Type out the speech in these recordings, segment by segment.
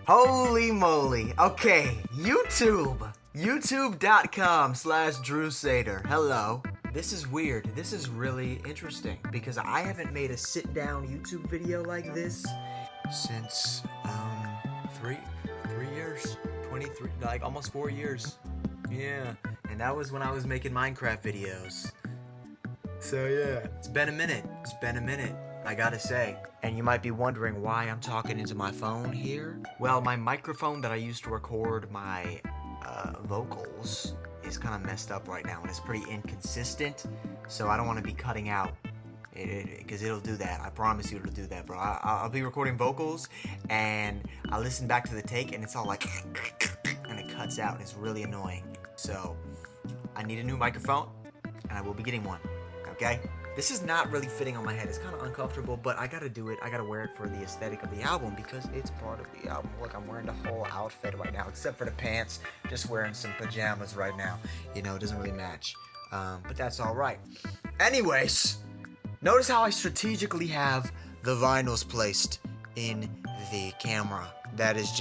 Holy moly. Okay, YouTube. YouTube.com/DrewSater. Hello. This is weird. This is really interesting because I haven't made a sit-down YouTube video like this since, 3 years. 23, like almost 4 years. Yeah. And that was when I was making Minecraft videos. So yeah. It's been a minute. I gotta say. And you might be wondering why I'm talking into my phone here. Well, my microphone that I use to record my vocals is kind of messed up right now, and it's pretty inconsistent, so I don't want to be cutting out because it'll do that. I promise you it'll do that, bro. I'll be recording vocals, and I listen back to the take, and it's all like, and it cuts out, and it's really annoying. So I need a new microphone, and I will be getting one, okay? This is not really fitting on my head. It's kind of uncomfortable, but I gotta do it. I gotta wear it for the aesthetic of the album because it's part of the album. Look, I'm wearing the whole outfit right now, except for the pants. Just wearing some pajamas right now. You know, it doesn't really match, but that's all right. Anyways, notice how I strategically have the vinyls placed in the camera. That has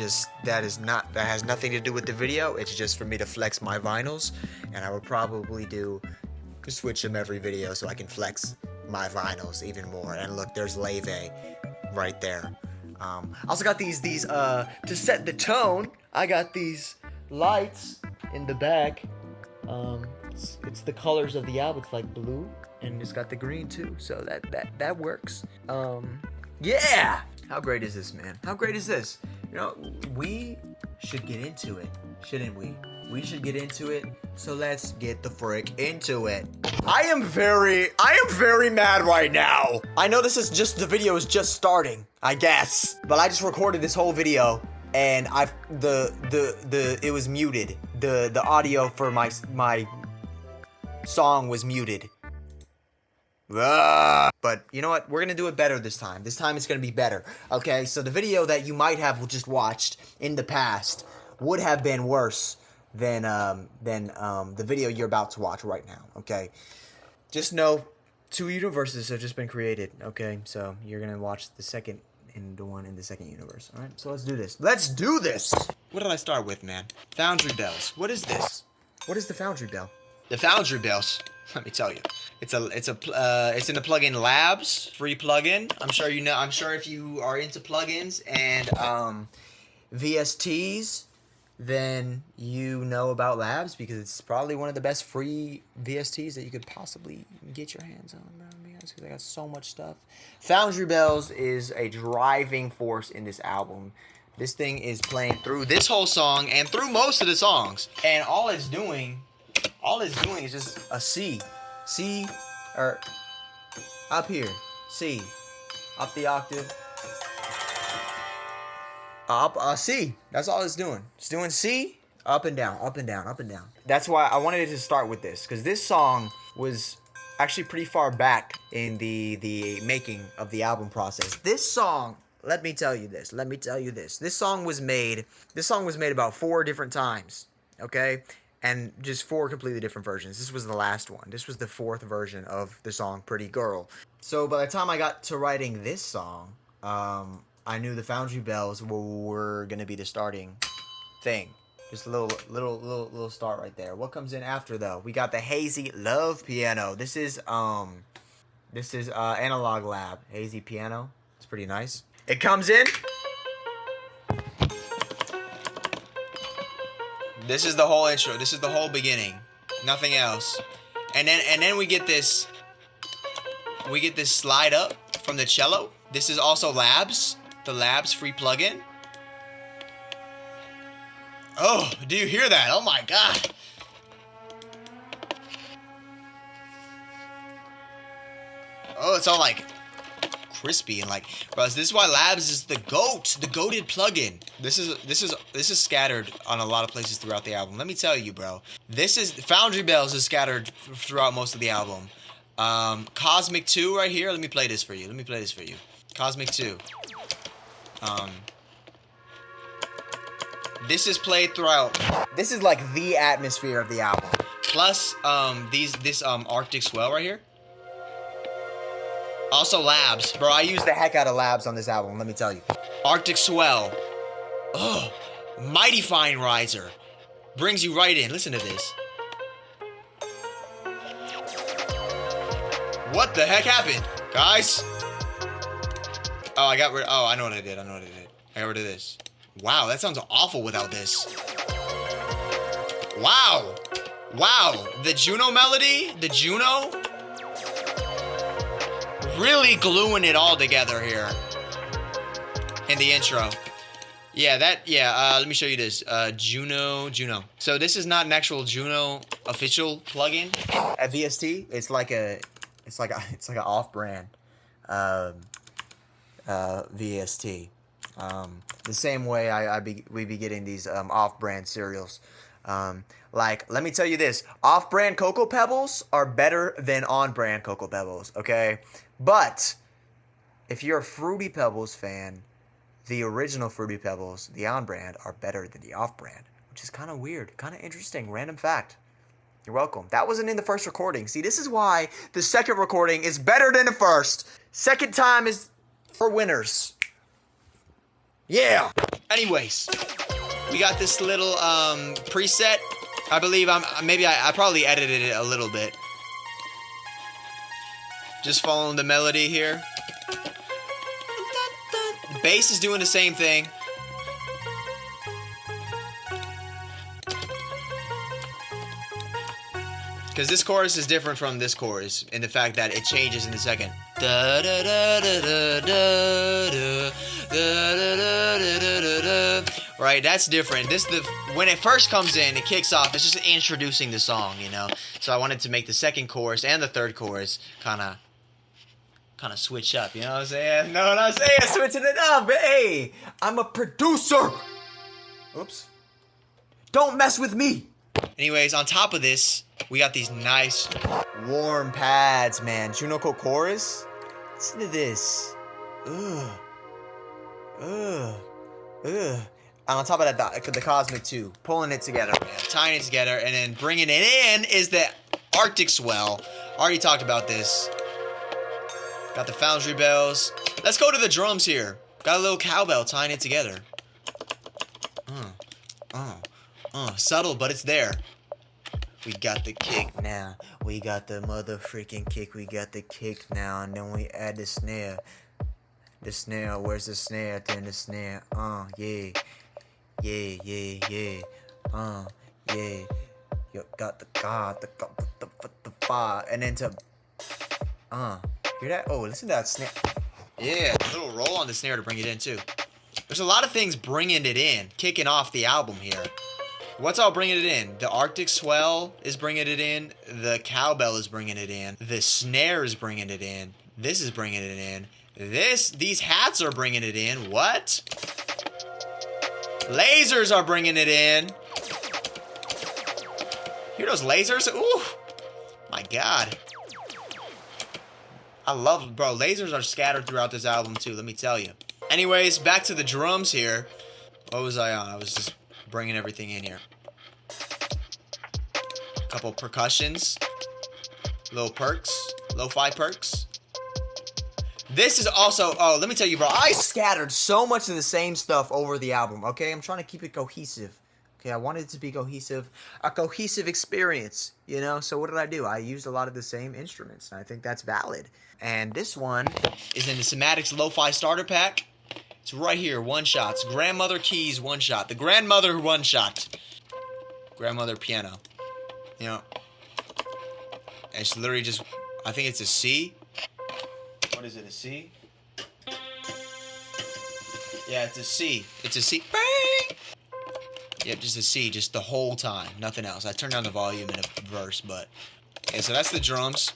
nothing to do with the video. It's just for me to flex my vinyls, and I would probably switch them every video so I can flex my vinyls even more. And look, there's Leve right there. Also got these to set the tone. I got these lights in the back. It's the colors of the album. It's like blue, and it's got the green too. So that works. Yeah. How great is this, man? How great is this? You know, we should get into it, shouldn't we? We should get into it, so let's get the frick into it. I am very mad right now. I know the video is just starting, I guess, but I just recorded this whole video, and it was muted. The audio for my song was muted. But you know what? We're gonna do it better this time. This time it's gonna be better. Okay, so the video that you might have just watched in the past would have been worse than the video you're about to watch right now, okay? Just know 2 universes have just been created, okay? So you're gonna watch the second and the one in the second universe, all right? So let's do this. Let's do this! What did I start with, man? Foundry bells. What is this? What is the Foundry bell? The Foundry bells, let me tell you. It's in the plugin Labs, free plugin. I'm sure you know. I'm sure if you are into plugins and VSTs, then you know about Labs because it's probably one of the best free VSTs that you could possibly get your hands on, bro. Because I got so much stuff. Foundry Bells is a driving force in this album. This thing is playing through this whole song and through most of the songs, and all it's doing is just a C, or up here, C, up the octave. C. That's all it's doing. It's doing C, up and down, up and down, up and down. That's why I wanted to start with this, because this song was actually pretty far back in the making of the album process. This song, let me tell you this. This song was made about 4 different times, okay? And just 4 completely different versions. This was the last one. This was the 4th version of the song Pretty Girl. So by the time I got to writing this song, I knew the Foundry Bells were gonna be the starting thing. Just a little start right there. What comes in after though? We got the Hazy Love Piano. This is Analog Lab Hazy Piano. It's pretty nice. It comes in. This is the whole intro. This is the whole beginning. Nothing else. And then we get this slide up from the cello. This is also Labs. The Labs free plugin. Oh, do you hear that? Oh my god. Oh, it's all like crispy and like, bro, this is why Labs is the goated plugin. This is scattered on a lot of places throughout the album. Let me tell you, bro. Foundry Bells is scattered throughout most of the album. Cosmic 2 right here. Let me play this for you. Cosmic 2. This is played throughout. This is like the atmosphere of the album. Plus, this Arctic Swell right here. Also Labs. Bro, I use the heck out of Labs on this album, let me tell you. Arctic Swell. Oh, Mighty Fine Riser. Brings you right in. Listen to this. What the heck happened? Guys? Oh, I got rid. Oh, I know what I did. I got rid of this. Wow, that sounds awful without this. Wow. Wow. The Juno melody, the Juno. Really gluing it all together here. In the intro. Yeah, let me show you this. Juno. So this is not an actual Juno official plugin. At VST, it's like an off-brand VST. The same way we be getting these off-brand cereals. Like, let me tell you this. Off-brand Cocoa Pebbles are better than on-brand Cocoa Pebbles, okay? But if you're a Fruity Pebbles fan, the original Fruity Pebbles, the on-brand, are better than the off-brand, which is kind of weird, kind of interesting. Random fact. You're welcome. That wasn't in the first recording. See, this is why the second recording is better than the first. Second time is for winners. Yeah. Anyways, we got this little preset. I believe I probably edited it a little bit. Just following the melody here. The bass is doing the same thing. Because this chorus is different from this chorus in the fact that it changes in the second. Right, that's different. When it first comes in, it kicks off. It's just introducing the song, you know. So I wanted to make the second chorus and the third chorus kind of switch up. You know what I'm saying? Know what I'm saying? Switching it up. Hey, I'm a producer. Oops. Don't mess with me. Anyways, on top of this, we got these nice warm pads, man. Juno chorus. Listen to this. Ugh. And on top of that, the Cosmic 2. Pulling it together, man. Tying it together, and then bringing it in is the Arctic Swell. Already talked about this. Got the Foundry bells. Let's go to the drums here. Got a little cowbell tying it together. Subtle, but it's there. We got the kick now. We got the mother freaking kick. We got the kick now. And then we add the snare. The snare. Where's the snare? Then the snare. Yeah. Yeah. Yeah. You got the fire. And then to hear that? Oh, listen to that snare. Yeah, a little roll on the snare to bring it in too. There's a lot of things bringing it in, kicking off the album here. What's all bringing it in? The Arctic Swell is bringing it in. The cowbell is bringing it in. The snare is bringing it in. This is bringing it in. These hats are bringing it in. What? Lasers are bringing it in. Hear those lasers? Ooh, my God. I love, bro, lasers are scattered throughout this album too, let me tell you. Anyways, back to the drums here. What was I on? I was just bringing everything in here. Couple percussions. Little perks. Lo-fi perks. This is also, oh, let me tell you, bro, I scattered so much of the same stuff over the album, okay? I'm trying to keep it cohesive. Okay, I wanted it to be cohesive, a cohesive experience, you know? So what did I do? I used a lot of the same instruments, and I think that's valid. And this one is in the Somatics Lo-Fi Starter Pack. It's right here, one shots. Grandmother keys, one shot. The grandmother one shot. Grandmother piano. You know, it's literally just, I think it's a C. What is it, a C? Yeah, it's a C. It's a C. Bang! Yep, just a C, just the whole time. Nothing else. I turned down the volume in a verse, but... Okay, so that's the drums.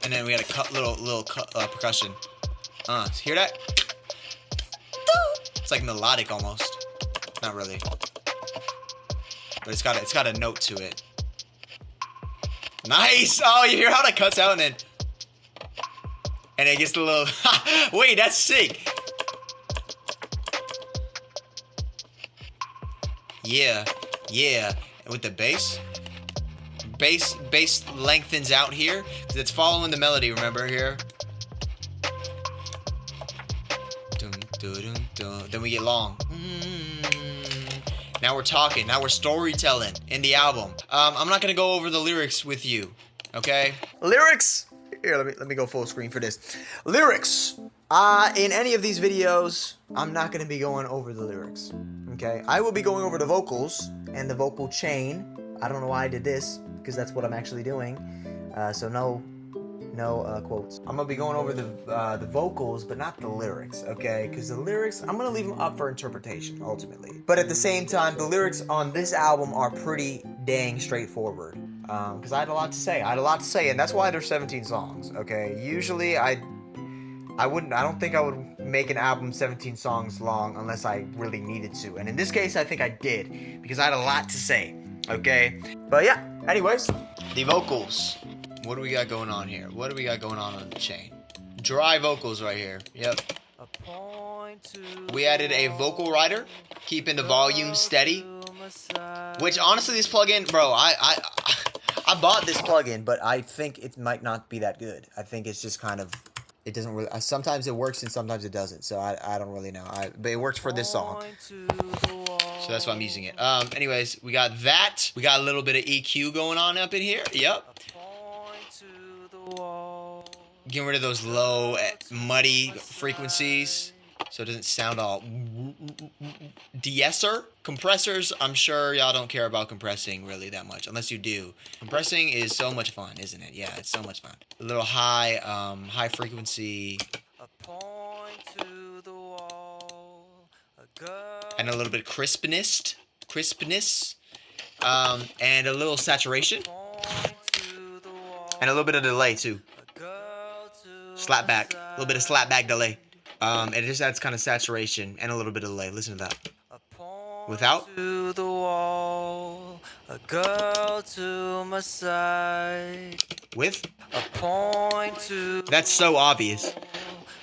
And then we had a little percussion. Hear that? It's like melodic almost. Not really. But it's got a note to it. Nice! Oh, you hear how that cuts out and then... And it gets a little... Wait, that's sick! Yeah, yeah. And with the bass lengthens out here because it's following the melody. Remember here. Dun, dun, dun, dun. Then we get long. Now we're talking. Now we're storytelling in the album. I'm not gonna go over the lyrics with you, okay? Lyrics. Here, let me go full screen for this. Lyrics. In any of these videos, I'm not gonna be going over the lyrics. Okay, I will be going over the vocals and the vocal chain. I don't know why I did this because that's what I'm actually doing. So no quotes. I'm gonna be going over the vocals, but not the lyrics, okay? Because the lyrics, I'm gonna leave them up for interpretation, ultimately. But at the same time, the lyrics on this album are pretty dang straightforward. Because I had a lot to say. And that's why there's 17 songs, okay? Usually, I don't think I would make an album 17 songs long unless I really needed to. And in this case, I think I did, because I had a lot to say, okay? But yeah, anyways, the vocals. What do we got going on here? What do we got going on the chain? Dry vocals right here. Yep. We added a vocal writer, keeping the volume steady. Which honestly, this plugin, bro, I bought this plugin, but I think it might not be that good. I think it's just kind of, it doesn't really. Sometimes it works and sometimes it doesn't. So I don't really know. But it works for this song. So that's why I'm using it. Anyways, we got that. We got a little bit of EQ going on up in here. Yep. Getting rid of those low, muddy frequencies so it doesn't sound all de-esser. Compressors, I'm sure y'all don't care about compressing really that much, unless you do. Compressing is so much fun, isn't it? Yeah, it's so much fun. A little high, high frequency. And a little bit of crispness. And a little saturation. And a little bit of delay too. Slap back. A little bit of slap back delay. It just adds kind of saturation and a little bit of delay. Listen to that. Without. To the wall, a girl to my side. With. A point to. That's so obvious.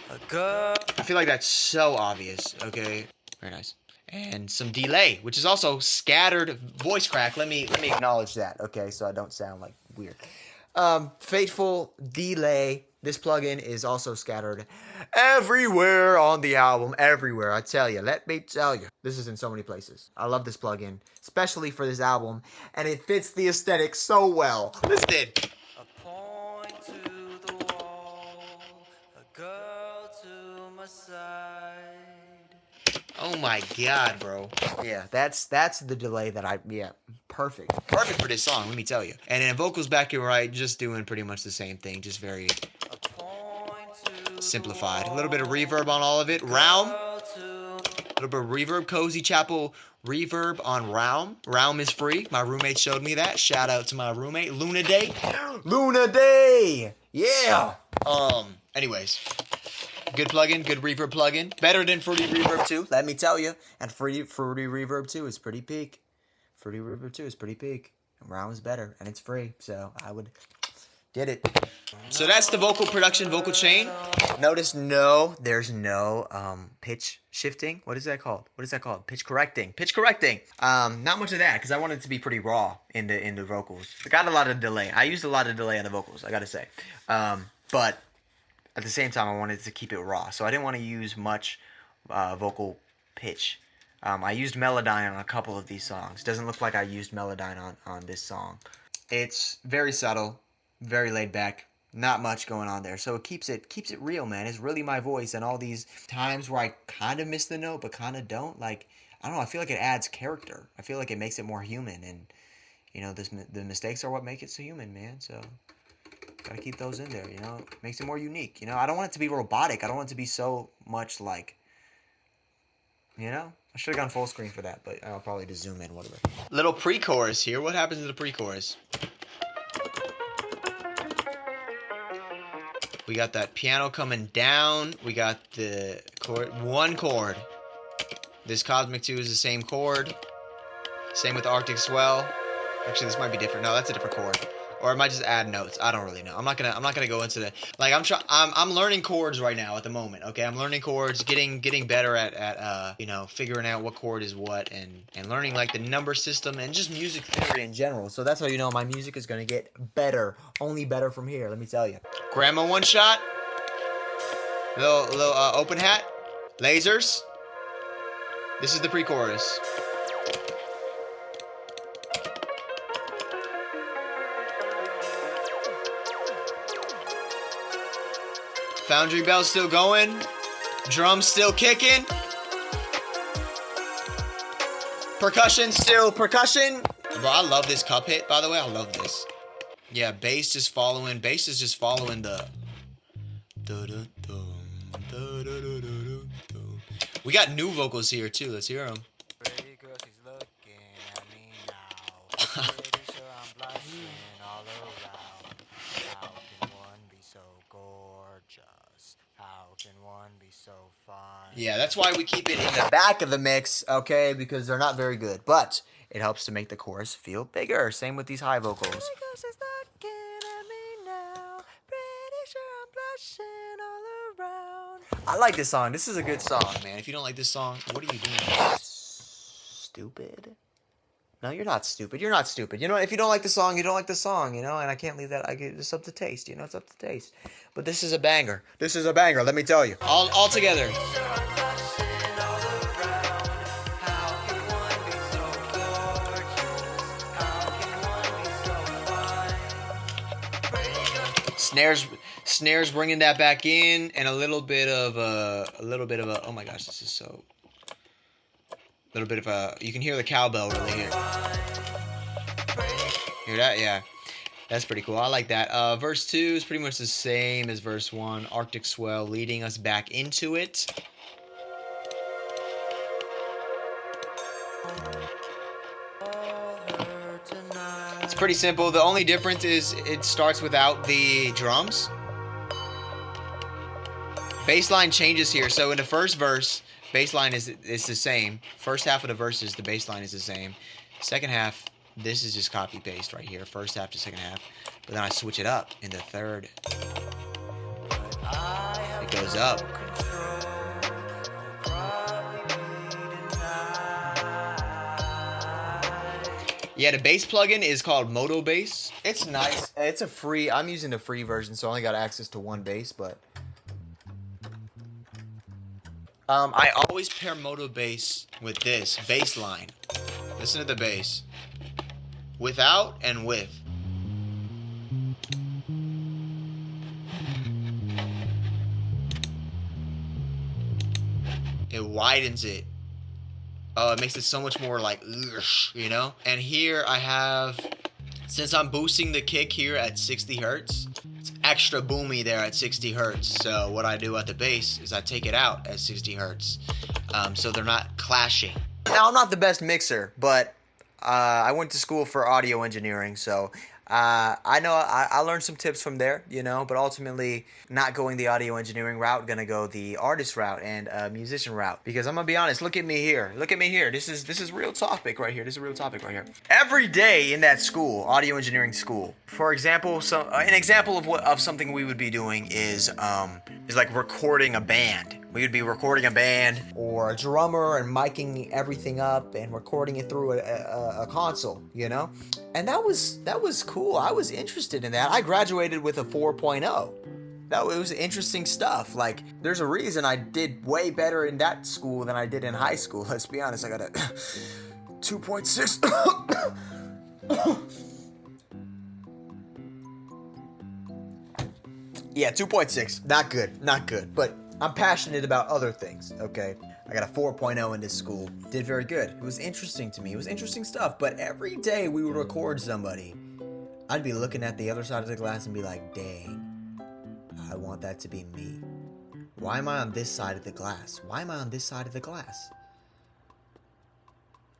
A girl. I feel like that's so obvious. Okay. Very nice. And some delay, which is also scattered voice crack. Let me acknowledge that. Okay, so I don't sound like weird. Fateful delay. This plugin is also scattered everywhere on the album. Everywhere, I tell you. Let me tell you. This is in so many places. I love this plugin, especially for this album, and it fits the aesthetic so well. Listen. A point to the wall, a girl to my side. Oh my god, bro. Yeah, that's the delay that perfect. Perfect for this song, let me tell you. And then vocals back and right, just doing pretty much the same thing, just very simplified. A little bit of reverb on all of it. Realm. A little bit of reverb. Cozy Chapel reverb on Realm. Realm is free. My roommate showed me that. Shout out to my roommate. Luna Day. Luna Day! Yeah! Anyways. Good plugin, good reverb plugin. Better than Fruity Reverb 2, let me tell you. And Fruity Reverb 2 is pretty peak. Fruity Reverb 2 is pretty peak. Realm is better, and it's free, so I would get it. So that's the vocal production, vocal chain. Notice there's no pitch shifting. What is that called? Pitch correcting. Not much of that, because I want it to be pretty raw in the vocals. I got a lot of delay. I used a lot of delay on the vocals, I gotta say. But at the same time, I wanted to keep it raw, so I didn't want to use much vocal pitch. I used Melodyne on a couple of these songs. Doesn't look like I used Melodyne on this song. It's very subtle, very laid back, not much going on there. So it keeps it real, man. It's really my voice, and all these times where I kind of miss the note but kind of don't. Like, I don't know. I feel like it adds character. I feel like it makes it more human, and you know, the mistakes are what make it so human, man. So. Gotta keep those in there, you know? Makes it more unique, you know? I don't want it to be robotic. I don't want it to be so much like, you know? I should have gone full screen for that, but I'll probably just zoom in, whatever. Little pre-chorus here. What happens to the pre-chorus? We got that piano coming down. We got the chord, one chord. This Cosmic 2 is the same chord. Same with Arctic Swell. Actually, this might be different. No, that's a different chord. Or I might just add notes. I don't really know. I'm not gonna go into the like. I'm learning chords right now at the moment. Okay, I'm learning chords, getting better at you know, figuring out what chord is what, and learning like the number system and just music theory in general. So that's how you know my music is gonna get better, only better from here. Let me tell you. Grandma one shot. Little open hat. Lasers. This is the pre-chorus. Foundry bell still going. Drums still kicking. Percussion still percussion. Bro, I love this cup hit, by the way. I love this. Yeah, bass just following. Bass is just following the. We got new vocals here too. Let's hear them. Yeah, that's why we keep it in the back of the mix, okay? Because they're not very good, but it helps to make the chorus feel bigger. Same with these high vocals. I like this song. This is a good song, man. If you don't like this song, what are you doing? Stupid? No, you're not stupid. You're not stupid. You know, if you don't like the song, you don't like the song, you know? And I can't leave that. It's up to taste, you know? It's up to taste. But this is a banger. This is a banger, let me tell you. All together. Snares bringing that back in, and a little bit of a oh my gosh, this is so. A little bit of a, you can hear the cowbell really here. Hear that? Yeah. That's pretty cool. I like that. Verse 2 is pretty much the same as verse 1. Arctic Swell leading us back into it. It's pretty simple. The only difference is it starts without the drums. Bassline changes here. So in the first verse, bassline is the same. First half of the verses, the bassline is the same. Second half, this is just copy paste right here. First half to second half. But then I switch it up in the third. It goes up. Yeah, the bass plugin is called Moto Bass. It's nice. It's a free, I'm using the free version, so I only got access to one bass, but I always pair Moto Bass with this bass line. Listen to the bass. Without and with. It widens it. Oh, it makes it so much more like, you know? And here I have, since I'm boosting the kick here at 60 hertz, it's extra boomy there at 60 hertz. So what I do at the bass is I take it out at 60 hertz. So they're not clashing. Now, I'm not the best mixer, but I went to school for audio engineering, so I know I learned some tips from there, you know, but ultimately not going the audio engineering route, gonna go the artist route and musician route, because I'm gonna be honest, look at me here, this is real topic right here, Every day in that school, audio engineering school, for example, an example of something we would be doing is like recording a band. We would be recording a band or a drummer and micing everything up and recording it through a console, you know? And that was cool. I was interested in that. I graduated with a 4.0. It was interesting stuff. Like, there's a reason I did way better in that school than I did in high school. Let's be honest, I got a 2.6. Yeah, 2.6. Not good. But I'm passionate about other things, okay? I got a 4.0 in this school. Did very good. It was interesting to me. It was interesting stuff. But every day we would record somebody, I'd be looking at the other side of the glass and be like, dang, I want that to be me. Why am I on this side of the glass?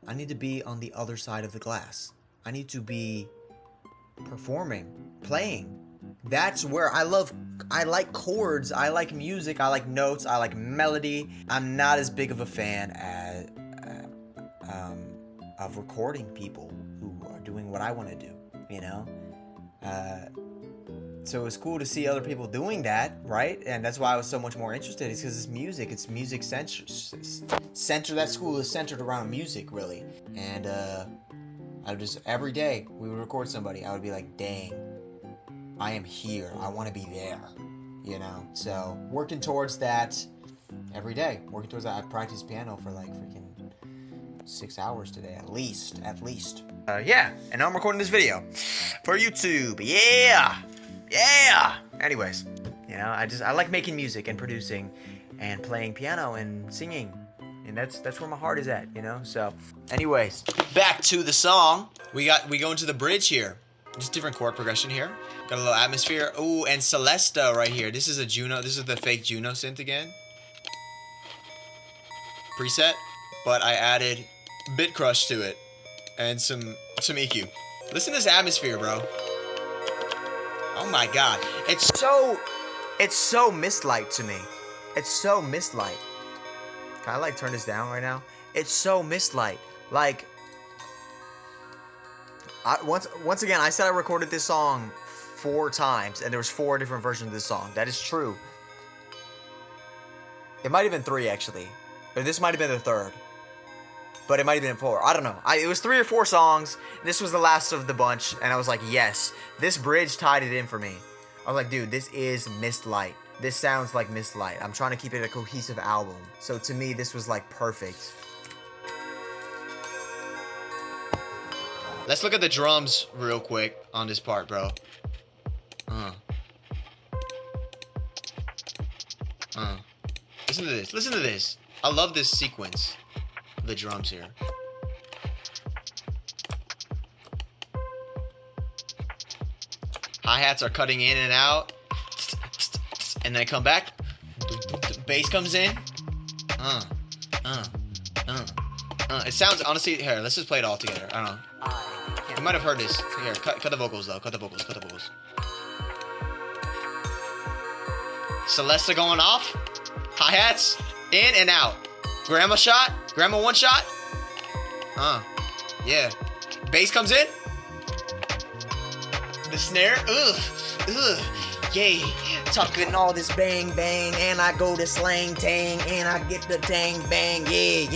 I need to be on the other side of the glass. I need to be performing, playing. That's where I like chords, I like music, I like notes, I like melody. I'm not as big of a fan as, of recording people who are doing what I want to do, you know? So it's cool to see other people doing that, right? And that's why I was so much more interested. It's because it's music center. That school is centered around music, really. And I would just, every day we would record somebody, I would be like, dang, I am here. I want to be there, you know? So working towards that. every day, working towards that. I practiced piano for like freaking 6 hours today, at least. Yeah, and now I'm recording this video for YouTube. Yeah. Anyways, you know, I like making music and producing and playing piano and singing, and that's where my heart is at, you know. So, anyways, back to the song. We go into the bridge here. Just different chord progression here. Got a little atmosphere. Ooh, and Celesta right here. This is a Juno. This is the fake Juno synth again. Preset, but I added bit crush to it and some EQ. Listen to this atmosphere, bro. Oh my god. It's so mistlight to me. It's so mistlight. Can I like turn this down right now? It's so mistlight. Like once again, I said I recorded this song 4 times and there was 4 different versions of this song. That is true. It might have been 3 actually. Or this might have been the 3rd. But it might have been 4. I don't know. It was 3 or 4 songs. This was the last of the bunch. And I was like, yes. This bridge tied it in for me. I was like, dude, this is Mistlight. This sounds like Mistlight. I'm trying to keep it a cohesive album. So to me, this was like perfect. Let's look at the drums real quick on this part, bro. Listen to this. Listen to this. I love this sequence. The drums here. Hi-hats are cutting in and out. And then come back. Bass comes in. It sounds, honestly, here, let's just play it all together. I don't know. You might have heard this. Here, cut the vocals though. Cut the vocals. Celesta going off. Hi-hats. In and out. Grandma shot. Grandma 1 shot. Yeah. Bass comes in. The snare. Ugh. Yay. Talking all this bang bang. And I go to slang tang. And I get the tang bang. Yeah.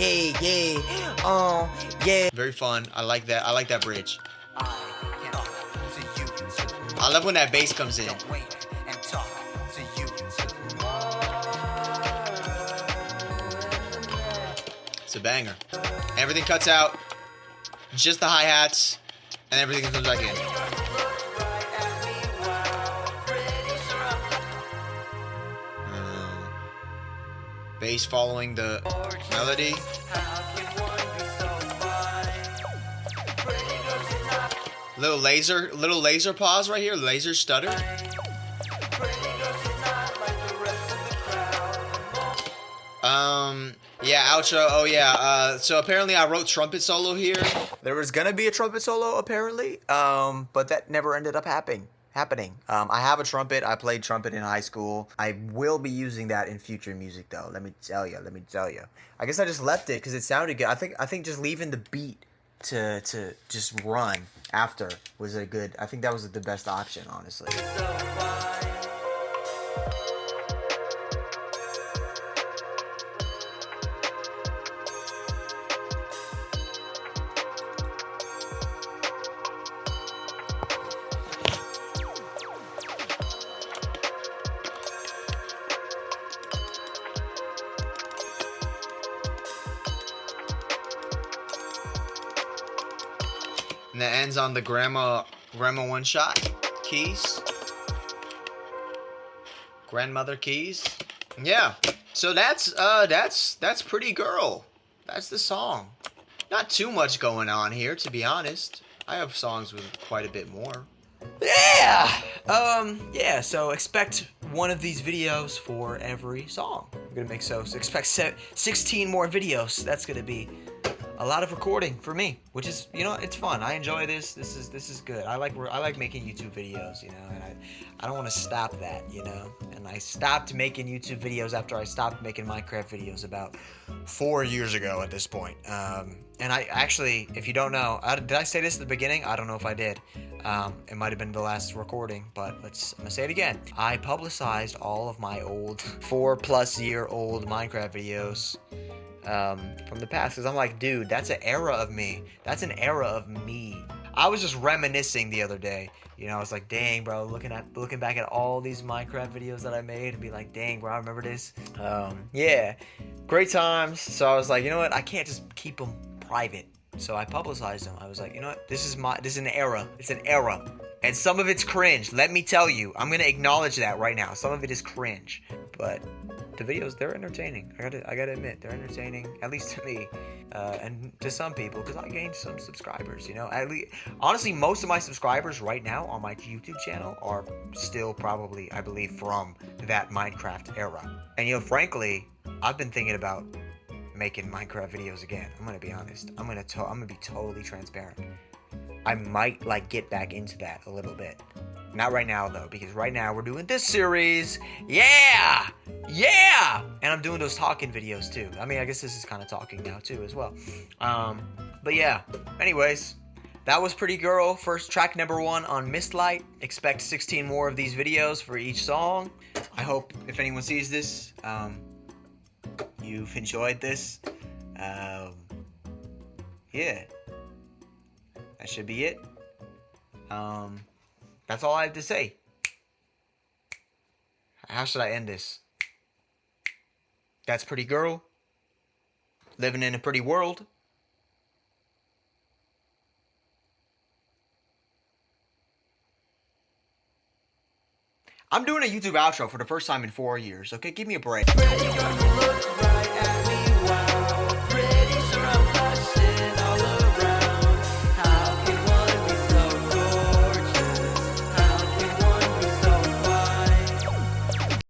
Yeah. Very fun. I like that. I like that bridge. I love when that bass comes in. It's a banger. Everything cuts out. Just the hi-hats. And everything comes back in. Bass following the melody. Little laser pause right here. Laser stutter. Yeah, outro. Oh yeah. So apparently I wrote trumpet solo here. There was gonna be a trumpet solo apparently, but that never ended up happening. I have a trumpet. I played trumpet in high school. I will be using that in future music though. Let me tell you. I guess I just left it because it sounded good. I think just leaving the beat to just run after was a good. I think that was the best option, honestly. And that ends on the grandma 1 shot keys. Grandmother keys. Yeah. So that's Pretty Girl. That's the song. Not too much going on here, to be honest. I have songs with quite a bit more. Yeah. So expect one of these videos for every song. I'm gonna make so expect 16 more videos. That's gonna be a lot of recording for me, which is, you know, it's fun. I enjoy this. This is good. I like making YouTube videos, you know, and I don't want to stop that, you know. And I stopped making YouTube videos after I stopped making Minecraft videos about 4 years ago at this point. And I actually, if you don't know, did I say this at the beginning? I don't know if I did. It might have been the last recording, but I'm gonna say it again. I publicized all of my old 4-plus-year-old Minecraft videos from the past, because I'm like, dude, that's an era of me. That's an era of me. I was just reminiscing the other day. You know, I was like, dang, bro, looking back at all these Minecraft videos that I made and be like, dang, bro, I remember this. Yeah, great times. So I was like, you know what? I can't just keep them private. So I publicized them. I was like, you know what? This is an era. It's an era. And some of it's cringe. Let me tell you. I'm gonna acknowledge that right now. Some of it is cringe. But the videos, they're entertaining. I gotta admit, they're entertaining, at least to me, and to some people, because I gained some subscribers. You know, at least honestly, most of my subscribers right now on my YouTube channel are still probably, I believe, from that Minecraft era. And you know, frankly, I've been thinking about making Minecraft videos again. I'm gonna be honest. I'm gonna be totally transparent. I might like get back into that a little bit. Not right now though, because right now we're doing this series. Yeah! Yeah! And I'm doing those talking videos too. I mean, I guess this is kind of talking now too as well. But yeah. Anyways, that was Pretty Girl, first track number 1 on Mistlight. Expect 16 more of these videos for each song. I hope if anyone sees this, you've enjoyed this. Yeah. That should be it. That's all I have to say. How should I end this? That's Pretty Girl. Living in a pretty world. I'm doing a YouTube outro for the first time in 4 years. Okay, give me a break.